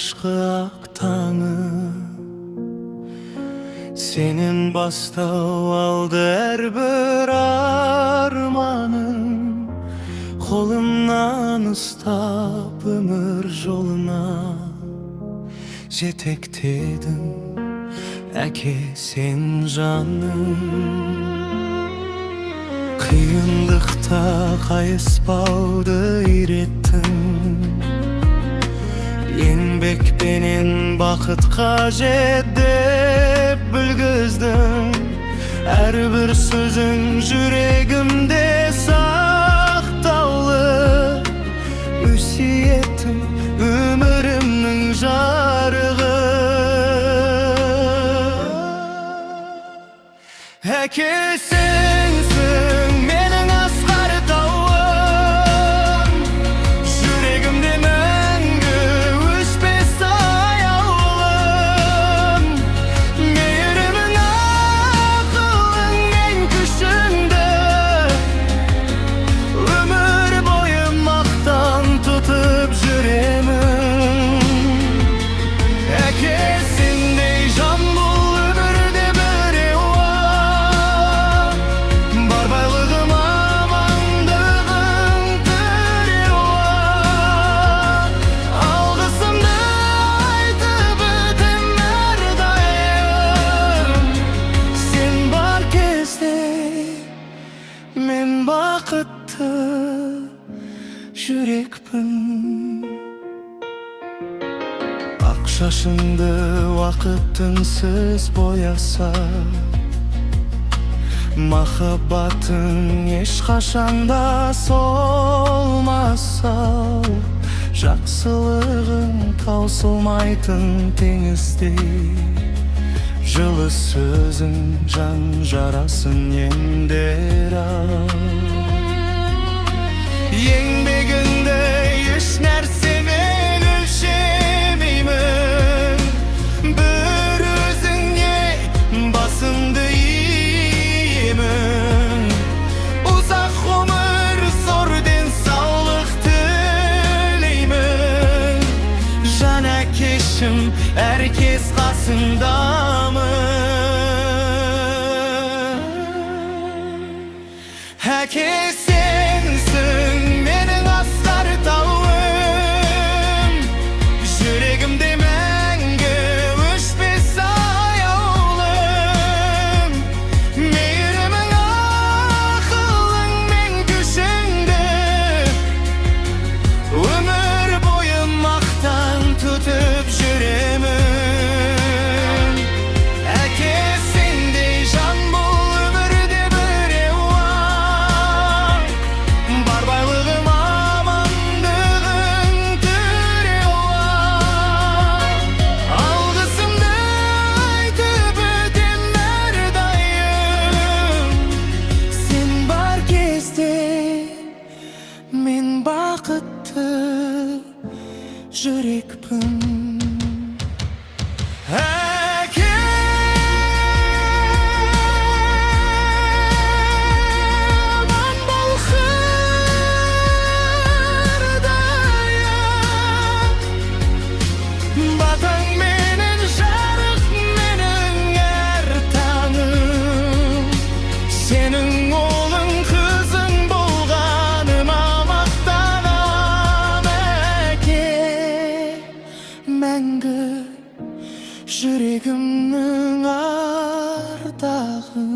algaçkı ak taңы. Senin bastau aldı her bir armanım. Kolumdan ıstap ömür joluna jetektedim, äke sen canım. Kıyınlıkta kayıspaudu irettin. Yenbek benin bakıtka jedep bilgizdim. Her bir sözün yüreğimde saktalı. Üsiyetim ömrümün jarığı. Äke sensin menin asgar tauım. Yüreğimde мәңгі өшпес аяулым. Meyrimin akılın men күшіңді. Ömür boyu maqtan tutup жүремін. Äke sendey jan bul ömürde birew var. Бар байлығым амандығың тіреw var. Algısımды aytıp ötem әрдайым. Sen бар кезде men бақытты жүrekпін. Ақ шашыңды уақыттың сіз бояса, махаббатың ешқашанда солмаса, жақсылығың таусылмайтын теңіздей, жылы сөзің жан жарасын емдер. Еңбегіңді еш нәрсемен өлшемеймін. Bir özіңе басымды иемін. Ұзақ ғұмыр, зор денсаулық тілеймін. Жан әкешім, әркез қасыңдамын. Әке sensin menin asgar tauım. Yüreğimde мәңгі өшпес аяулым. Meyrimin akılın men күшіңді. Ömür boyu maqtan tutup жүремін. Äke sendey jan bul ömürde birew var. Бар байлығым амандығың тіреw var. Algısımды aytıp ötem әрдайым. Sen бар кезде men бақытты жүrekпін. Әке аман бол қырдайым. Батаң менен жарық менің әр таңым. Сенің ұлың қызың болғаныма мақтанам. Әке мәңгі жүregімнің ардағым.